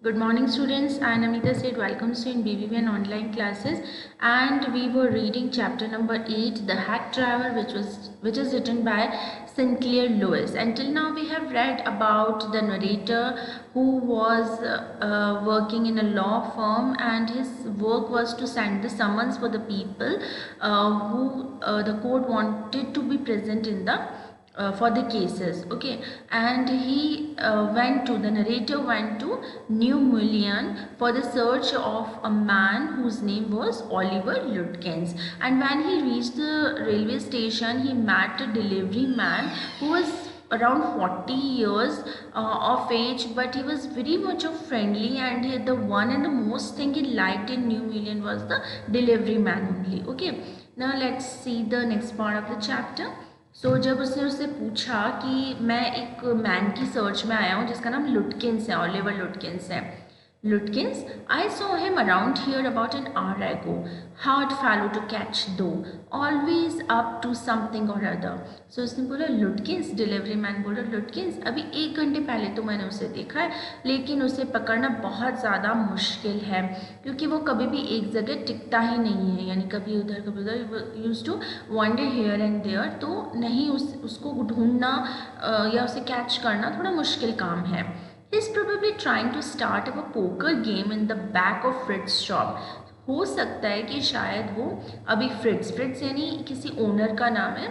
Good morning students, I am Amita Said welcomes you in BBVN online classes, and we were reading chapter number 8, The Hack Driver, which is written by Sinclair Lewis. Until now we have read about the narrator who was working in a law firm, and his work was to send the summons for the people who the court wanted to be present in the for the cases. Okay, and the narrator went to New Mullion for the search of a man whose name was Oliver Lutkins. And when he reached the railway station, he met a delivery man who was around 40 years of age, but he was very much of friendly, and the one and the most thing he liked in New Mullion was the delivery man only. Okay, now let's see the next part of the chapter. जब उसने उससे पूछा कि मैं एक man की search में आया हूँ जिसका नाम लुटकिंस है, ओलिवर लुटकिंस है. Lutkins, I saw him around here about an hour ago. Hard fellow to catch though, always up to something or other. So उसने बोला लुटकिंस, डिलीवरी मैन बोला लुटकिंस, अभी 1 घंटे पहले तो मैंने उसे देखा है, लेकिन उसे पकड़ना बहुत ज़्यादा मुश्किल है क्योंकि वो कभी भी एक जगह टिकता ही नहीं है, यानी कभी उधर used to wander here and there. तो नहीं, उसको ढूंढना या उसे कैच करना थोड़ा मुश्किल काम है. He's probably trying to start up a poker game in the back of Fritz shop. हो सकता है कि शायद वो अभी फ्रिट्स यानी किसी ओनर का नाम है,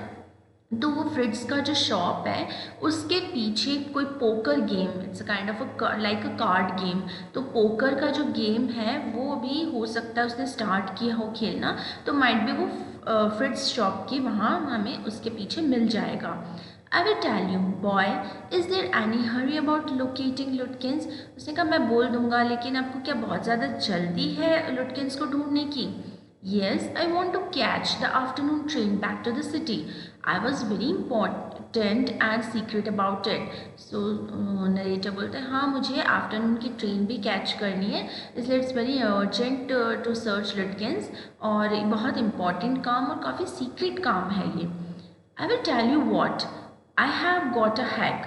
तो वो फ्रिट्स का जो शॉप है उसके पीछे कोई poker game, it's kind of like a card game. तो पोकर का जो गेम है वो भी हो सकता है उसने स्टार्ट किया हो खेलना, तो माइट भी वो फ्रिट्स शॉप की वहाँ हमें उसके पीछे मिल जाएगा. I will tell you, boy, is there any hurry about locating Lutkins? उसने कहा मैं बोल दूंगा, लेकिन आपको क्या बहुत ज़्यादा जल्दी है लुटकिंस को ढूंढने की? Yes, I want to catch the afternoon train back to the city. I was very important and secret about it. So narrator बोलता है हाँ मुझे आफ्टरनून की ट्रेन भी कैच करनी है, इसलिए it's very urgent to search Lutkins, और बहुत इम्पॉर्टेंट काम और काफ़ी सीक्रेट काम है ये. I will tell you what. I have got a hack.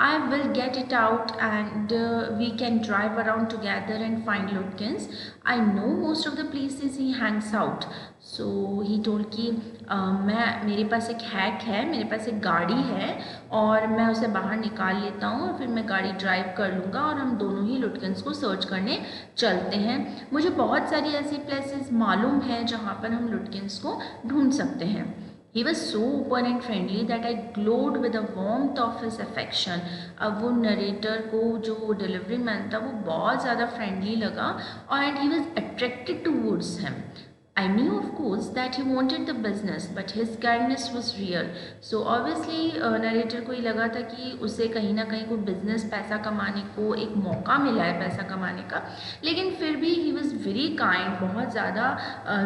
I will get it out and we can drive around together and find Lutkins. I know most of the places he hangs out. So he told कि मेरे पास एक hack है, मेरे पास एक गाड़ी है और मैं उसे बाहर निकाल लेता हूँ और फिर मैं गाड़ी ड्राइव कर लूँगा और हम दोनों ही लुटकिंस को सर्च करने चलते हैं. मुझे बहुत सारी ऐसी प्लेसेस मालूम है जहाँ पर हम लुटकिंस को ढूंढ सकते हैं. He was so open and friendly that I glowed with the warmth of his affection. अब वो नरेटर को जो डिलीवरी मैन था वो बहुत ज़्यादा फ्रेंडली लगा and he was attracted towards him. I knew of course that he wanted the business, but his kindness was real. So obviously narrator को ये लगा था कि उसे कहीं ना कहीं कोई बिजनेस पैसा कमाने को एक मौका मिला है पैसा कमाने का, लेकिन फिर भी he was very kind, बहुत ज़्यादा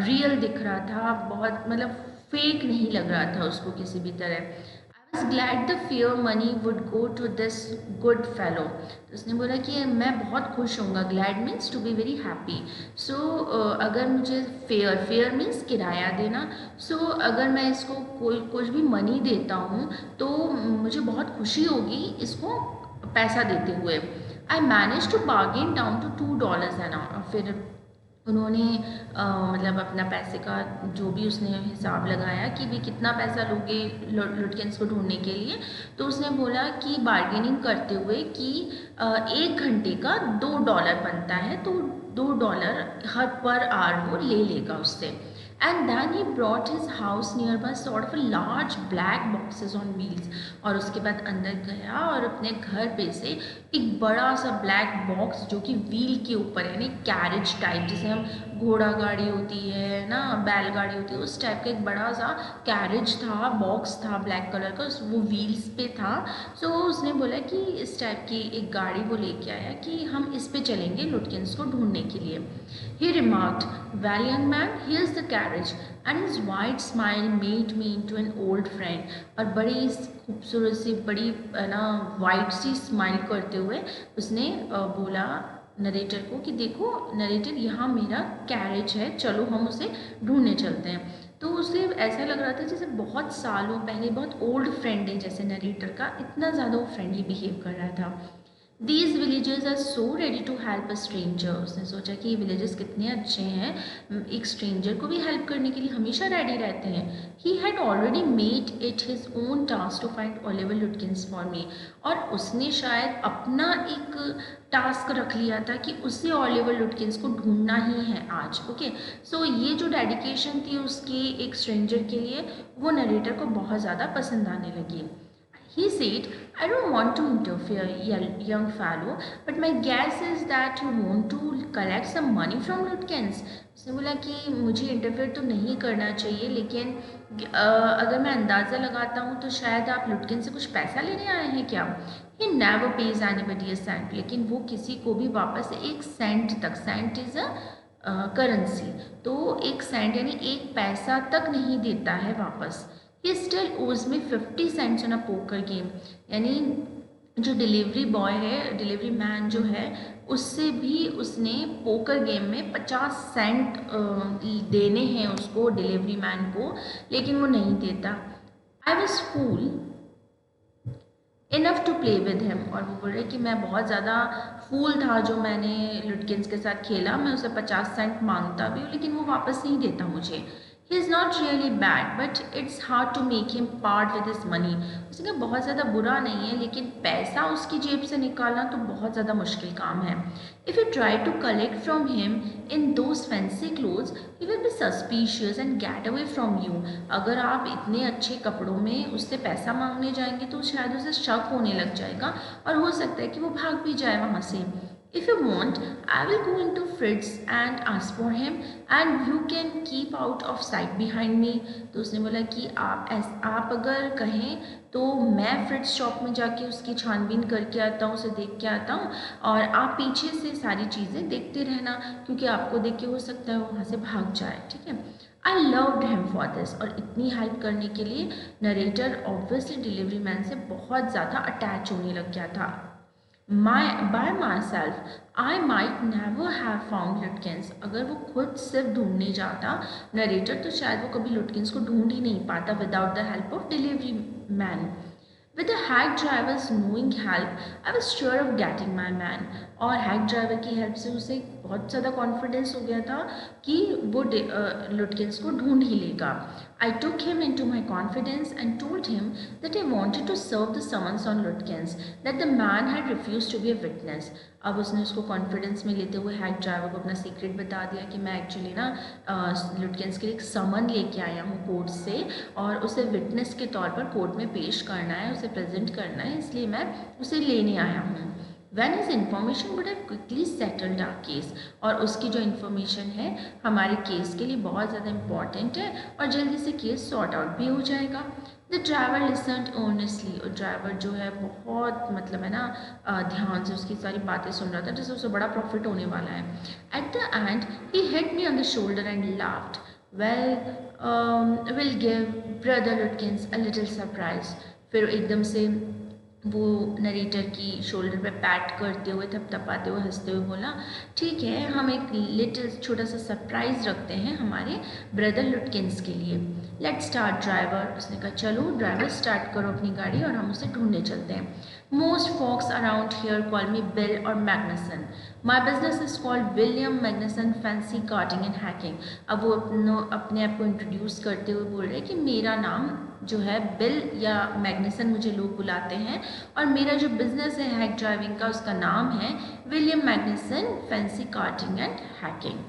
रियल दिख रहा था, बहुत मतलब फेक नहीं लग रहा था उसको किसी भी तरह. I was glad the fair money would go to this good fellow. तो उसने बोला कि मैं बहुत खुश होऊंगा. Glad means to be very happy. So अगर मुझे फेयर मीन्स किराया देना. सो अगर मैं इसको कोई कुछ भी मनी देता हूँ तो मुझे बहुत खुशी होगी इसको पैसा देते हुए. I manage to bargain down to $2 an hour. फिर उन्होंने मतलब अपना पैसे का जो भी उसने हिसाब लगाया कि भी कितना पैसा लोगे लुटकिंस को ढूंढने के लिए, तो उसने बोला कि बार्गेनिंग करते हुए कि 1 घंटे का $2 बनता है, तो $2 हर पर आवर वो ले लेगा उससे. And then he brought his house nearby sort of a large black boxes on wheels. और उसके बाद अंदर गया और अपने घर पे से एक बड़ा सा ब्लैक बॉक्स जो कि व्हील के ऊपर यानी कैरेज टाइप, जैसे हम घोड़ा गाड़ी होती है ना, बैलगाड़ी होती है, उस टाइप का एक बड़ा सा कैरेज था, बॉक्स था ब्लैक कलर का, वो व्हील्स पे था. सो उसने बोला कि इस टाइप की एक गाड़ी वो लेके आया कि हम इस पे चलेंगे लुटकिंस को ढूंढने के लिए. He remarked, "Well, young man, here's the carriage." And his wide smile made me into an old friend. और बड़ी खूबसूरत सी बड़ी ना वाइट सी स्माइल करते हुए उसने बोला नरेटर को कि देखो नरेटर, यहाँ मेरा कैरेज है, चलो हम उसे ढूंढने चलते हैं. तो उसे ऐसा लग रहा था जैसे बहुत सालों पहले बहुत ओल्ड फ्रेंड है जैसे नरेटर का, इतना ज़्यादा वो फ्रेंडली बिहेव कर रहा था. These villagers are so ready to help a stranger. उसने सोचा कि ये विलेजर्स कितने अच्छे हैं, एक स्ट्रेंजर को भी हेल्प करने के लिए हमेशा रेडी रहते हैं. He had already made it his own task to find Oliver Lutkins for me. और उसने शायद अपना एक टास्क रख लिया था कि उसे ऑलिवर लुटकिंस को ढूंढना ही है आज. ओके, सो ये जो डेडिकेशन थी उसकी एक स्ट्रेंजर के लिए, वो नरेटर को बहुत ज़्यादा पसंद आने लगी. He said, I don't want to interfere, young fellow, but my guess is that you want to collect some money from Lutkins. उसने बोला कि मुझे इंटरफेयर तो नहीं करना चाहिए, लेकिन अगर मैं अंदाज़ा लगाता हूँ तो शायद आप लुटकिन से कुछ पैसा लेने आए हैं क्या. He never pays anybody a cent, लेकिन वो किसी को भी वापस एक सेंट तक, सेंट इज़ अ करेंसी, तो एक सेंट यानी एक पैसा तक नहीं देता है वापस. He still owes me 50 cents on a poker game. यानी जो डिलीवरी बॉय है, डिलीवरी मैन जो है, उससे भी उसने पोकर गेम में 50 सेंट देने हैं उसको, डिलीवरी मैन को, लेकिन वो नहीं देता. I was fool enough to play with him. और वो बोल रहे कि मैं बहुत ज़्यादा फूल था जो मैंने लुटकिंस के साथ खेला. मैं उसे 50 सेंट मांगता भी हूँ, लेकिन वो वापस नहीं देता मुझे. He is not really bad, but it's hard to make him part with his money. उसने कहा बहुत ज़्यादा बुरा नहीं है, लेकिन पैसा उसकी जेब से निकालना तो बहुत ज़्यादा मुश्किल काम है. If you try to collect from him in those fancy clothes, he will be suspicious and get away from you. अगर आप इतने अच्छे कपड़ों में उससे पैसा मांगने जाएंगे तो शायद उसे शक होने लग जाएगा और हो सकता है कि वो भाग भी जाए वहाँ से. If you want, I will go into Fritz and ask for him, and you can keep out of sight behind me. तो उसने बोला कि आप अगर कहें तो मैं फ्रिट्स शॉप में जाके उसकी छानबीन करके आता हूँ, उसे देख के आता हूँ, और आप पीछे से सारी चीज़ें देखते रहना, क्योंकि आपको देख के हो सकता है वो वहाँ से भाग जाए. ठीक है. I loved him for this. और इतनी हेल्प करने के लिए नरेटर ऑब्वियसली डिलीवरी मैन से बहुत ज़्यादा अटैच होने लग गया था. By myself, I might never have found Lutkins. अगर वो खुद सिर्फ ढूंढने जाता नरेटर तो शायद वो कभी लुटकिंस को ढूंढ ही नहीं पाता without the help of delivery man. With the hack driver's knowing help, I was sure of getting my man. और हैक ड्राइवर की हेल्प से उसे बहुत ज़्यादा कॉन्फिडेंस हो गया था कि वो लुटकिंस को ढूंढ ही लेगा. I took him into my confidence and told him that I wanted to serve the summons on Lutkins, that the man had refused to be a witness. अब उसने उसको कॉन्फिडेंस में लेते हुए हैक ड्राइवर को अपना सीक्रेट बता दिया कि मैं एक्चुअली ना लुटकिंस के लिए एक समन लेके आया हूँ कोर्ट से, और उसे विटनेस के तौर पर कोर्ट में पेश करना है, उसे प्रेजेंट करना है, इसलिए मैं उसे लेने आया हूँ. When his information would have quickly settled our case. और उसकी जो इन्फॉर्मेशन है हमारे केस के लिए बहुत ज़्यादा इम्पॉर्टेंट है और जल्दी से केस सॉर्ट आउट भी हो जाएगा. The driver listened earnestly. और ड्राइवर जो है बहुत मतलब है ना ध्यान से उसकी सारी बातें सुन रहा था, जिससे उसे बड़ा प्रॉफिट होने वाला है. At the and he hit me on the shoulder and laughed. Will give brother लुटकिंस a little surprise. फिर एकदम से वो नरेटर की शोल्डर पे पैट करते हुए, थपथपाते हुए, हंसते हुए बोला, ठीक है, हम एक लिटिल छोटा सा सरप्राइज़ रखते हैं हमारे ब्रदर लुटकिंस के लिए. Let's start driver. उसने कहा चलो ड्राइवर स्टार्ट करो अपनी गाड़ी और हम उसे ढूंढने चलते हैं. Most folks around here call me Bill और Magnusson. My business is called William Magnusson fancy carting and hacking. अब वो अपने आप को इंट्रोड्यूस करते हुए बोल रहे हैं कि मेरा नाम जो है बिल या मैग्नसन मुझे लोग बुलाते हैं, और मेरा जो बिज़नेस है हैक ड्राइविंग का उसका नाम है William Magnusson fancy carting and hacking.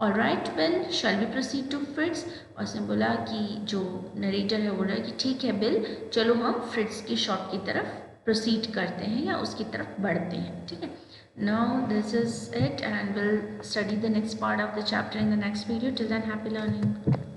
All right Bill, shall we proceed to Fritz. और उसने बोला कि जो नरेटर है बोल रहा है कि ठीक है बिल, चलो हम फ्रिट्स की शॉप की तरफ प्रोसीड करते हैं या उसकी तरफ बढ़ते हैं. ठीक है. Now this is it and we'll study the next part of the chapter in the next video. Till then, happy learning.